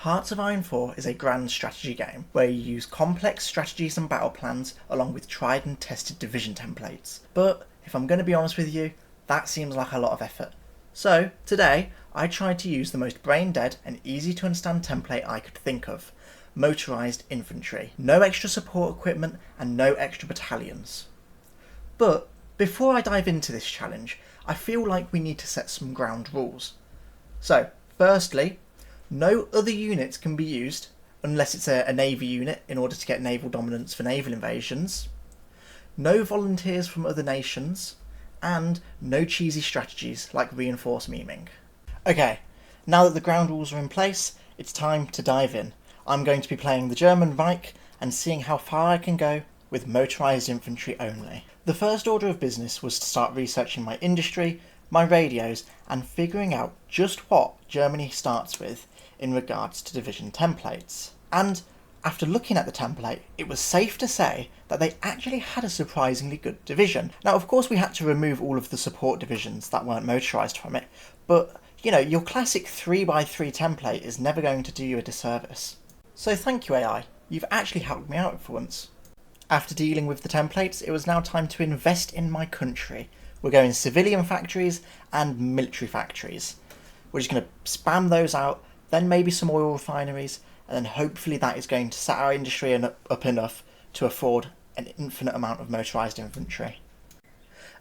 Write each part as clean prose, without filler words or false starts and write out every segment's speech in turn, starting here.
Hearts of Iron 4 is a grand strategy game where you use complex strategies and battle plans along with tried and tested division templates. But if I'm going to be honest with you, that seems like a lot of effort. So today I tried to use the most brain dead and easy to understand template I could think of. Motorised Infantry. No extra support equipment and no extra battalions. But before I dive into this challenge, I feel like we need to set some ground rules. So, firstly, no other units can be used unless it's a navy unit in order to get naval dominance for naval invasions. No volunteers from other nations, and no cheesy strategies like reinforced memeing. Okay, now that the ground rules are in place, it's time to dive in. I'm going to be playing the German Reich and seeing how far I can go with motorised infantry only. The first order of business was to start researching my industry, my radios, and figuring out just what Germany starts with in regards to division templates. And after looking at the template, it was safe to say that they actually had a surprisingly good division. Now, of course, we had to remove all of the support divisions that weren't motorised from it, but, you know, your classic 3x3 template is never going to do you a disservice. So thank you, AI, you've actually helped me out for once. After dealing with the templates, it was now time to invest in my country. We're going civilian factories and military factories. We're just going to spam those out, then maybe some oil refineries, and then hopefully that is going to set our industry up enough to afford an infinite amount of motorised infantry.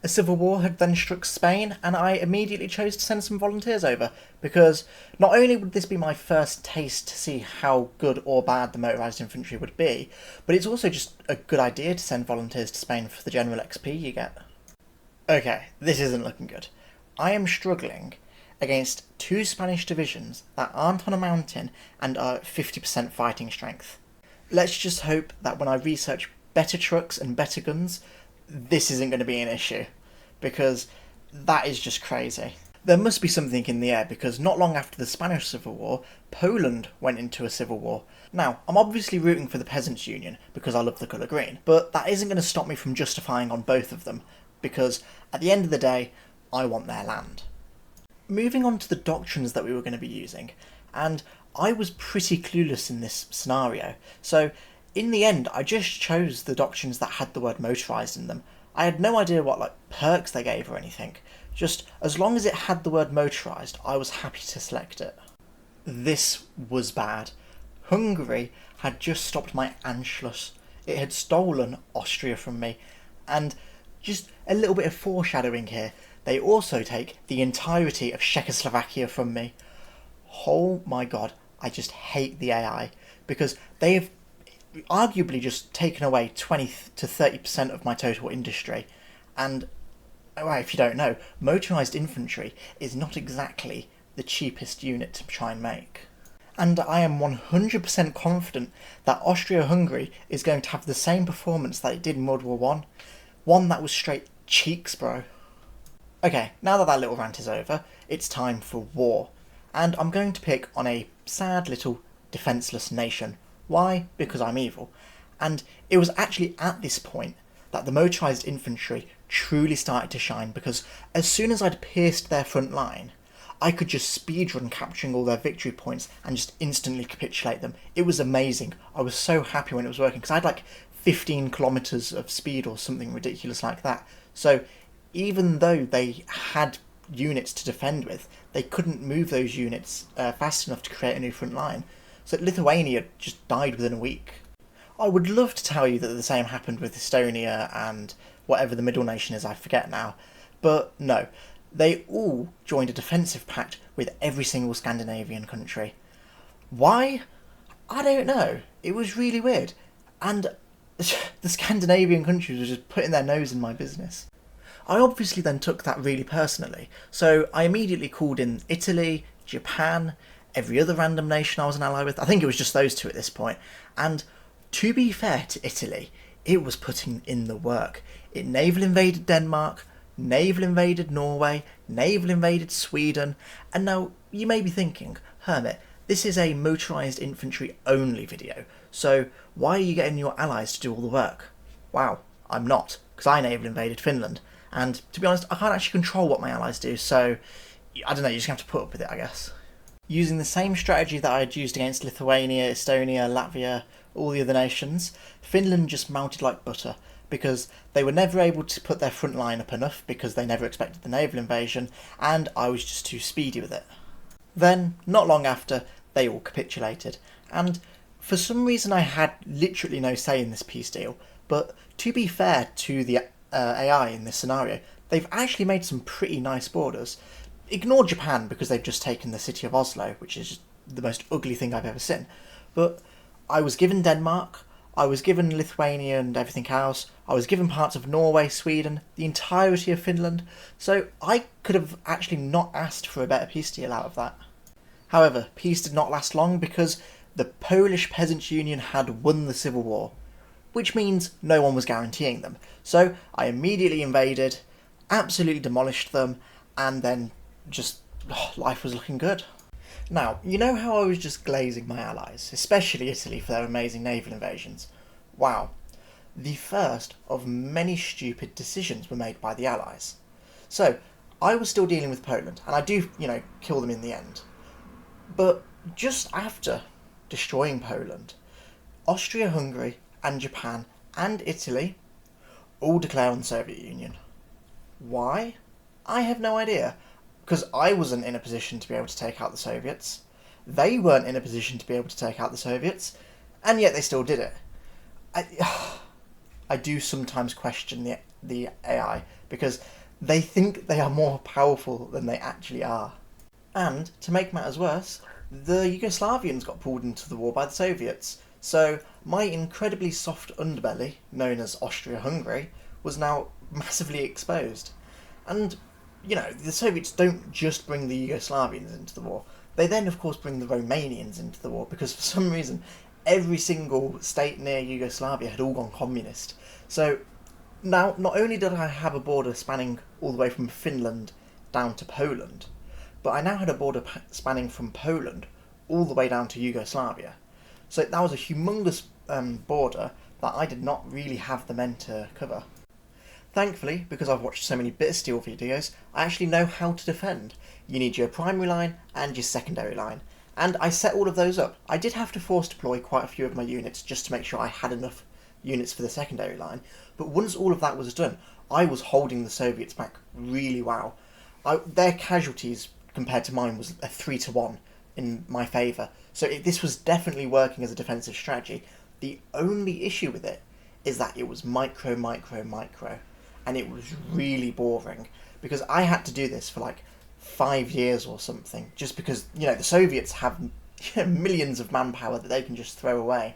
A civil war had then struck Spain, and I immediately chose to send some volunteers over, because not only would this be my first taste to see how good or bad the motorised infantry would be, but it's also just a good idea to send volunteers to Spain for the general XP you get. Okay, this isn't looking good. I am struggling against two Spanish divisions that aren't on a mountain and are at 50% fighting strength. Let's just hope that when I research better trucks and better guns, this isn't going to be an issue, because that is just crazy. There must be something in the air, because not long after the Spanish Civil War, Poland went into a civil war. Now, I'm obviously rooting for the Peasants' Union because I love the colour green, but that isn't going to stop me from justifying on both of them, because at the end of the day, I want their land. Moving on to the doctrines that we were going to be using, and I was pretty clueless in this scenario, so in the end I just chose the doctrines that had the word motorised in them. I had no idea what perks they gave or anything, just as long as it had the word motorised I was happy to select it. This was bad. Hungary had just stopped my Anschluss. It had stolen Austria from me, and just a little bit of foreshadowing here, they also take the entirety of Czechoslovakia from me. Oh my god, I just hate the AI, because they have arguably just taken away 20 to 30% of my total industry, and well, if you don't know, motorised infantry is not exactly the cheapest unit to try and make. And I am 100% confident that Austria-Hungary is going to have the same performance that it did in World War I. One that was straight cheeks, bro. Okay, now that little rant is over, it's time for war. And I'm going to pick on a sad little defenceless nation. Why? Because I'm evil. And it was actually at this point that the motorised infantry truly started to shine, because as soon as I'd pierced their front line, I could just speedrun capturing all their victory points and just instantly capitulate them. It was amazing. I was so happy when it was working, because I had 15 kilometres of speed or something ridiculous like that. So even though they had units to defend with, they couldn't move those units fast enough to create a new front line. So Lithuania just died within a week. I would love to tell you that the same happened with Estonia and whatever the middle nation is, I forget now. But no, they all joined a defensive pact with every single Scandinavian country. Why? I don't know. It was really weird. And the Scandinavian countries were just putting their nose in my business. I obviously then took that really personally, so I immediately called in Italy, Japan, every other random nation I was an ally with. I think it was just those two at this point. And to be fair to Italy, it was putting in the work. It naval invaded Denmark, naval invaded Norway, naval invaded Sweden, and now you may be thinking, Hermit, this is a motorised infantry only video, so why are you getting your allies to do all the work? Wow, I'm not, because I naval invaded Finland, and to be honest, I can't actually control what my allies do, so I don't know, you just have to put up with it, I guess. Using the same strategy that I had used against Lithuania, Estonia, Latvia, all the other nations, Finland just mounted like butter because they were never able to put their front line up enough because they never expected the naval invasion, and I was just too speedy with it. Then, not long after, they all capitulated, and for some reason I had literally no say in this peace deal, but to be fair to the AI in this scenario, they've actually made some pretty nice borders. Ignore Japan because they've just taken the city of Oslo, which is just the most ugly thing I've ever seen. But I was given Denmark, I was given Lithuania and everything else, I was given parts of Norway, Sweden, the entirety of Finland, so I could have actually not asked for a better peace deal out of that. However, peace did not last long because the Polish Peasants' Union had won the civil war, which means no one was guaranteeing them. So I immediately invaded, absolutely demolished them, and then life was looking good. Now, you know how I was just glazing my allies, especially Italy for their amazing naval invasions? Wow. The first of many stupid decisions were made by the allies. So, I was still dealing with Poland, and I do, kill them in the end. But just after destroying Poland, Austria-Hungary and Japan and Italy all declare on the Soviet Union. Why? I have no idea. Because I wasn't in a position to be able to take out the Soviets. They weren't in a position to be able to take out the Soviets. And yet they still did it. I do sometimes question the AI because they think they are more powerful than they actually are. And, to make matters worse, the Yugoslavians got pulled into the war by the Soviets. So my incredibly soft underbelly, known as Austria-Hungary, was now massively exposed. And the Soviets don't just bring the Yugoslavians into the war. They then, of course, bring the Romanians into the war because for some reason every single state near Yugoslavia had all gone communist. So now, not only did I have a border spanning all the way from Finland down to Poland, but I now had a border spanning from Poland all the way down to Yugoslavia. So that was a humongous border that I did not really have the men to cover. Thankfully, because I've watched so many Bittersteel videos, I actually know how to defend. You need your primary line and your secondary line. And I set all of those up. I did have to force deploy quite a few of my units just to make sure I had enough units for the secondary line. But once all of that was done, I was holding the Soviets back really well. Their casualties compared to mine was a 3-1 in my favour. So this was definitely working as a defensive strategy. The only issue with it is that it was micro. And it was really boring because I had to do this for like 5 years or something just because, the Soviets have millions of manpower that they can just throw away.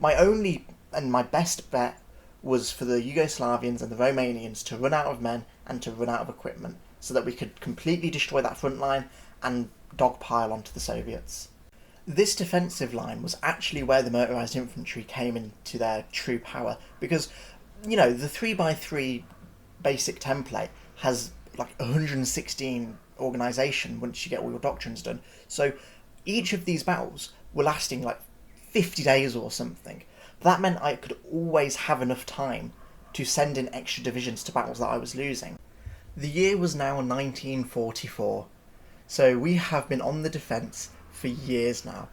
My only and my best bet was for the Yugoslavians and the Romanians to run out of men and to run out of equipment so that we could completely destroy that front line and dogpile onto the Soviets. This defensive line was actually where the motorised infantry came into their true power because the 3x3 basic template has like 116 organisation once you get all your doctrines done. So each of these battles were lasting like 50 days or something. That meant I could always have enough time to send in extra divisions to battles that I was losing. The year was now 1944, so we have been on the defence for years now.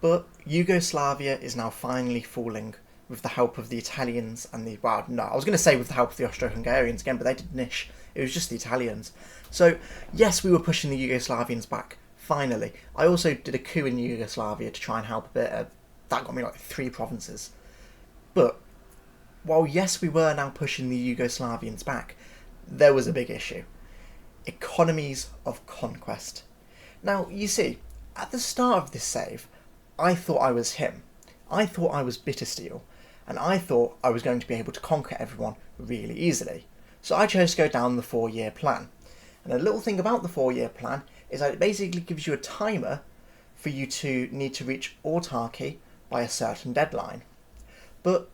But Yugoslavia is now finally falling with the help of the Italians and I was going to say with the help of the Austro-Hungarians again, but they did niche. It was just the Italians. So, yes, we were pushing the Yugoslavians back, finally. I also did a coup in Yugoslavia to try and help a bit. That got me like 3 provinces. But, while yes, we were now pushing the Yugoslavians back, there was a big issue. Economies of conquest. Now, you see, at the start of this save, I thought I was him. I thought I was Bittersteel. And I thought I was going to be able to conquer everyone really easily. So I chose to go down the 4-year plan. And a little thing about the 4-year plan is that it basically gives you a timer for you to need to reach autarky by a certain deadline. But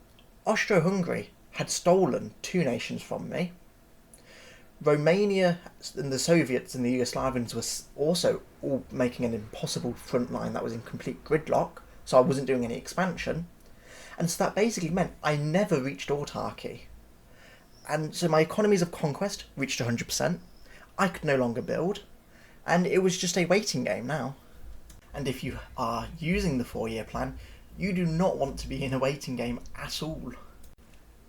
Austro-Hungary had stolen 2 nations from me. Romania and the Soviets and the Yugoslavians were also all making an impossible front line that was in complete gridlock, so I wasn't doing any expansion. And so that basically meant I never reached autarky. And so my economies of conquest reached 100%. I could no longer build. And it was just a waiting game now. and if you are using the 4-year plan, you do not want to be in a waiting game at all.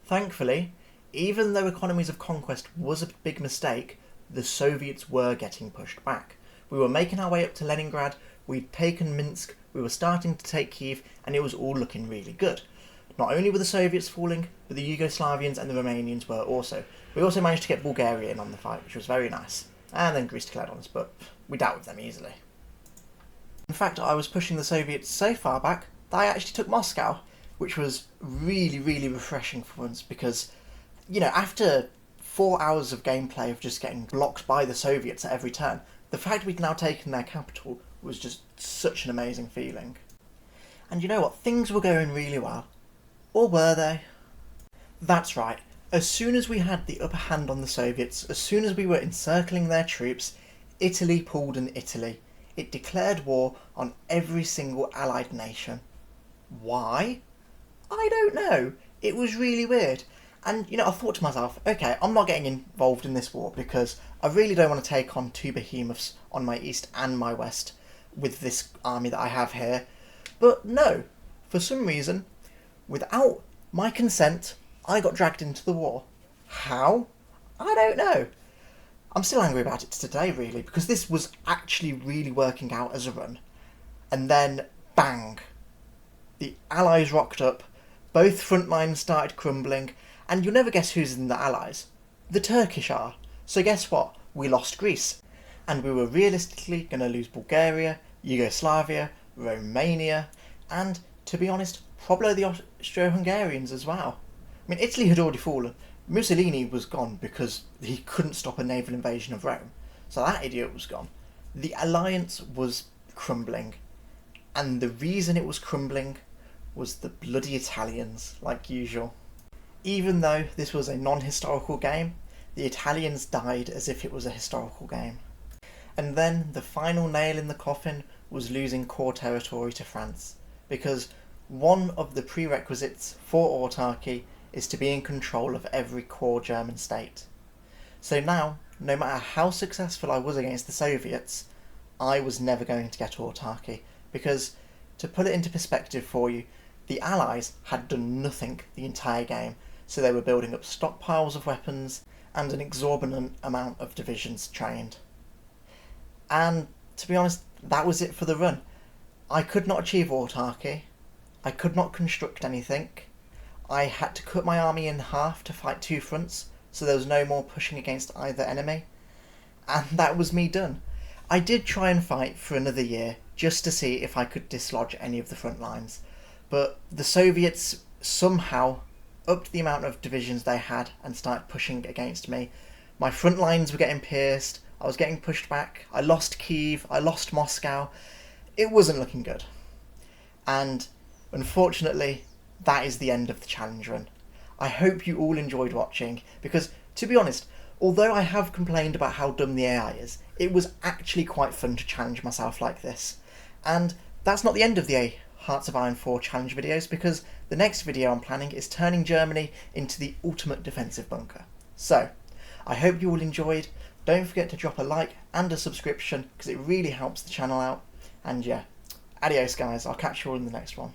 Thankfully, even though economies of conquest was a big mistake, the Soviets were getting pushed back. We were making our way up to Leningrad, we'd taken Minsk, we were starting to take Kiev, and it was all looking really good. Not only were the Soviets falling, but the Yugoslavians and the Romanians were also. We also managed to get Bulgaria in on the fight, which was very nice. And then Greece declared on us, but we dealt with them easily. In fact, I was pushing the Soviets so far back that I actually took Moscow, which was really, really refreshing for us because, after 4 hours of gameplay of just getting blocked by the Soviets at every turn, the fact we'd now taken their capital was just such an amazing feeling. And you know what? Things were going really well. Or were they? That's right. As soon as we had the upper hand on the Soviets, as soon as we were encircling their troops, Italy pulled an Italy. It declared war on every single Allied nation. Why? I don't know. It was really weird. And, I thought to myself, okay, I'm not getting involved in this war because I really don't want to take on two behemoths on my east and my west with this army that I have here. But no, for some reason, without my consent, I got dragged into the war. How? I don't know. I'm still angry about it today, really, because this was actually really working out as a run. And then, bang! The Allies rocked up, both front lines started crumbling, and you'll never guess who's in the Allies. The Turkish are. So guess what? We lost Greece. And we were realistically going to lose Bulgaria, Yugoslavia, Romania, and, to be honest, probably the Austro-Hungarians as well. I mean, Italy had already fallen. Mussolini was gone because he couldn't stop a naval invasion of Rome. So that idiot was gone. The alliance was crumbling. And the reason it was crumbling was the bloody Italians, like usual. Even though this was a non-historical game, the Italians died as if it was a historical game. And then the final nail in the coffin was losing core territory to France, because one of the prerequisites for autarky is to be in control of every core German state. So now, no matter how successful I was against the Soviets, I was never going to get autarky, because, to put it into perspective for you, the Allies had done nothing the entire game, so they were building up stockpiles of weapons and an exorbitant amount of divisions trained. And, to be honest, that was it for the run. I could not achieve autarky, I could not construct anything, I had to cut my army in half to fight two fronts, so there was no more pushing against either enemy, and that was me done. I did try and fight for another year, just to see if I could dislodge any of the front lines, but the Soviets somehow upped the amount of divisions they had and started pushing against me. My front lines were getting pierced, I was getting pushed back, I lost Kiev, I lost Moscow. It wasn't looking good. And unfortunately, that is the end of the challenge run. I hope you all enjoyed watching, because, to be honest, although I have complained about how dumb the AI is, it was actually quite fun to challenge myself like this. And that's not the end of the Hearts of Iron 4 challenge videos, because the next video I'm planning is turning Germany into the ultimate defensive bunker. So, I hope you all enjoyed. Don't forget to drop a like and a subscription, because it really helps the channel out. And yeah, adios guys, I'll catch you all in the next one.